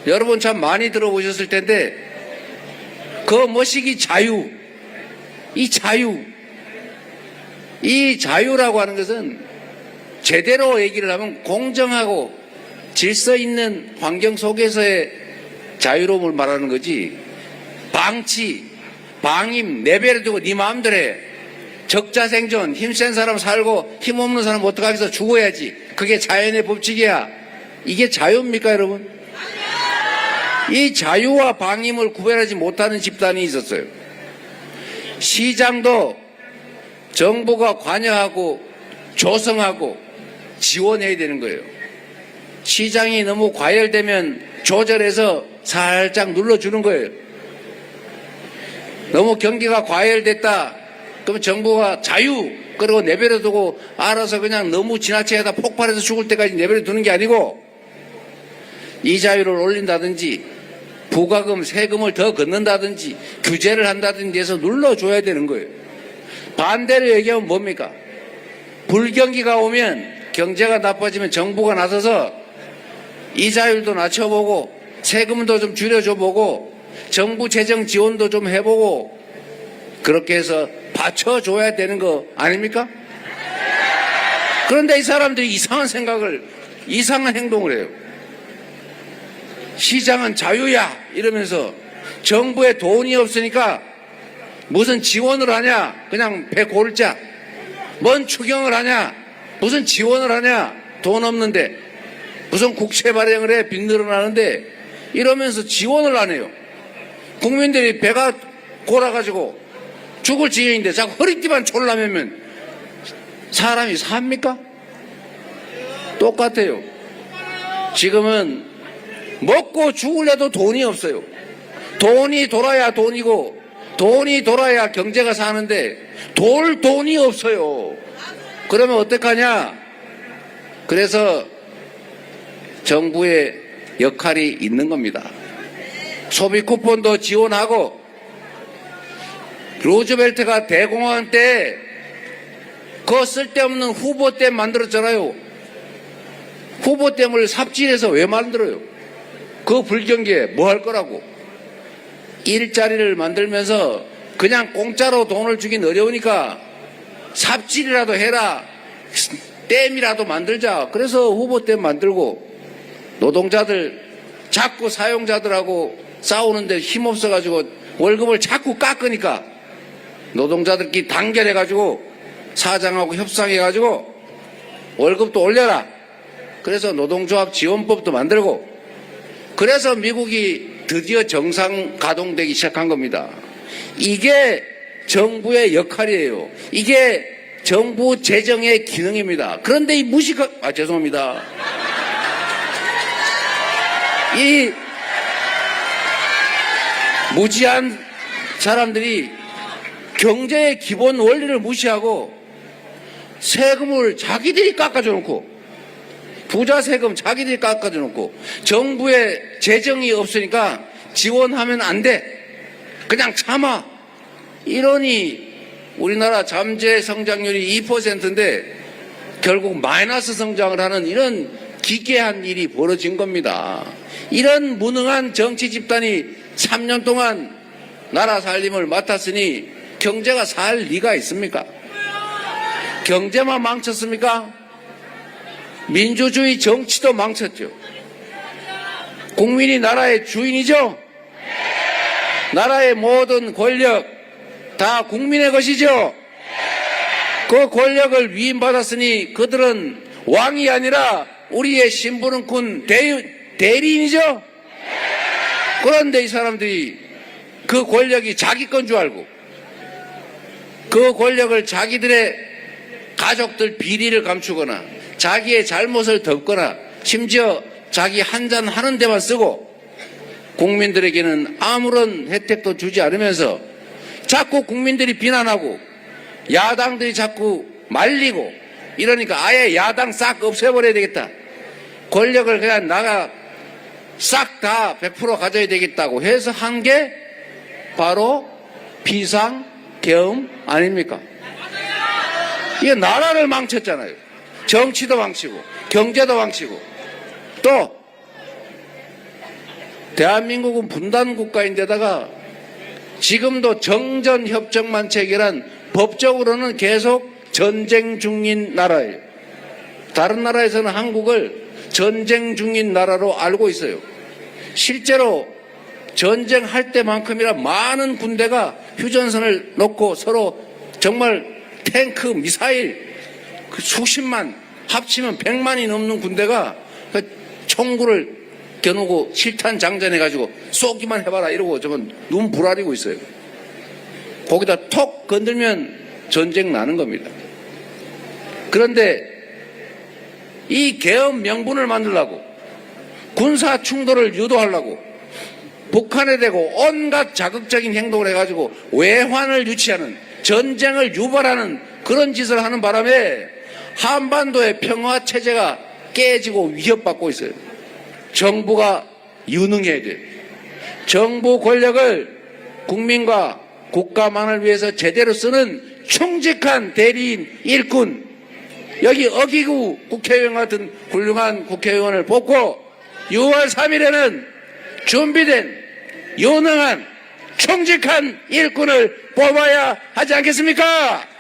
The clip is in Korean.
여러분 참 많이 들어보셨을 텐데 그 뭐시기 자유, 이 자유라고 하는 것은 제대로 얘기를 하면 공정하고 질서 있는 환경 속에서의 자유로움을 말하는 거지, 방치, 방임, 내버려두고 네 마음대로 해. 적자생존, 힘센 사람 살고 힘없는 사람 어떡하겠어, 죽어야지. 그게 자연의 법칙이야. 이게 자유입니까, 여러분? 이 자유와 방임을 구별하지 못하는 집단이 있었어요. 시장도 정부가 관여하고 조성하고 지원해야 되는 거예요. 시장이 너무 과열되면 조절해서 살짝 눌러주는 거예요. 너무 경기가 과열됐다 그럼 정부가 자유 그러고 내버려두고 알아서 그냥 너무 지나치게 하다 폭발해서 죽을 때까지 내버려두는 게 아니고 이자율을 올린다든지 부가금 세금을 더 걷는다든지 규제를 한다든지 해서 눌러줘야 되는 거예요. 반대로 얘기하면 뭡니까? 불경기가 오면, 경제가 나빠지면 정부가 나서서 이자율도 낮춰보고 세금도 좀 줄여줘보고 정부 재정 지원도 좀 해보고 그렇게 해서 받쳐줘야 되는 거 아닙니까? 그런데 이 사람들이 이상한 생각을, 이상한 행동을 해요. 시장은 자유야 이러면서 정부에 돈이 없으니까 무슨 지원을 하냐, 그냥 배 고를자. 뭔 추경을 하냐, 무슨 지원을 하냐, 돈 없는데. 무슨 국채 발행을 해, 빚 늘어나는데. 이러면서 지원을 안 해요. 국민들이 배가 골아가지고 죽을 지경인데 자꾸 허리띠만 졸라매면 사람이 삽니까? 똑같아요. 지금은 먹고 죽을래도 돈이 없어요. 돈이 돌아야 돈이고 돈이 돌아야 경제가 사는데 돌 돈이 없어요. 그러면 어떡하냐? 그래서 정부의 역할이 있는 겁니다. 소비 쿠폰도 지원하고, 루즈벨트가 대공황 때 그 쓸데없는 후보댐 만들었잖아요. 후보댐을 삽질해서 왜 만들어요? 그 불경기에 뭐 할 거라고. 일자리를 만들면서 그냥 공짜로 돈을 주긴 어려우니까 삽질이라도 해라, 댐이라도 만들자. 그래서 후보댐 만들고, 노동자들 자꾸 사용자들하고 싸우는데 힘없어가지고 월급을 자꾸 깎으니까 노동자들끼리 단결해가지고 사장하고 협상해가지고 월급도 올려라. 그래서 노동조합 지원법도 만들고, 그래서 미국이 드디어 정상 가동되기 시작한 겁니다. 이게 정부의 역할이에요. 이게 정부 재정의 기능입니다. 그런데 이 죄송합니다. 이 무지한 사람들이 경제의 기본 원리를 무시하고 세금을 자기들이 깎아줘 놓고, 부자 세금 자기들이 깎아줘 놓고, 정부의 재정이 없으니까 지원하면 안 돼, 그냥 참아, 이러니 우리나라 잠재 성장률이 2%인데 결국 마이너스 성장을 하는 이런 기괴한 일이 벌어진 겁니다. 이런 무능한 정치 집단이 3년 동안 나라 살림을 맡았으니 경제가 살 리가 있습니까? 경제만 망쳤습니까? 민주주의 정치도 망쳤죠. 국민이 나라의 주인이죠? 나라의 모든 권력 다 국민의 것이죠? 그 권력을 위임받았으니 그들은 왕이 아니라 우리의 심부름꾼 대리인이죠? 그런데 이 사람들이 그 권력이 자기 건 줄 알고 그 권력을 자기들의 가족들 비리를 감추거나 자기의 잘못을 덮거나 심지어 자기 한잔 하는 데만 쓰고 국민들에게는 아무런 혜택도 주지 않으면서 자꾸 국민들이 비난하고 야당들이 자꾸 말리고 이러니까 아예 야당 싹 없애버려야 되겠다. 권력을 그냥 나가 싹 다 100% 가져야 되겠다고 해서 한 게 바로 비상계엄 아닙니까? 이게 나라를 망쳤잖아요. 정치도 망치고 경제도 망치고 또 대한민국은 분단 국가인데다가 지금도 정전협정만 체결한 법적으로는 계속 전쟁 중인 나라예요. 다른 나라에서는 한국을 전쟁 중인 나라로 알고 있어요. 실제로 전쟁할 때만큼이나 많은 군대가 휴전선을 놓고 서로 정말 탱크, 미사일 그 수십만, 합치면 100만이 넘는 군대가 그 총구를 겨누고 실탄 장전해가지고 쏘기만 해봐라 이러고 저건 눈 부라리고 있어요. 거기다 톡 건들면 전쟁 나는 겁니다. 그런데 이 계엄 명분을 만들려고 군사 충돌을 유도하려고 북한에 대고 온갖 자극적인 행동을 해가지고 외환을 유치하는, 전쟁을 유발하는 그런 짓을 하는 바람에 한반도의 평화 체제가 깨지고 위협받고 있어요. 정부가 유능해야 돼요. 정부 권력을 국민과 국가만을 위해서 제대로 쓰는 충직한 대리인 일꾼, 여기 어기구 국회의원 같은 훌륭한 국회의원을 뽑고 6월 3일에는 준비된 유능한 충직한 일꾼을 뽑아야 하지 않겠습니까?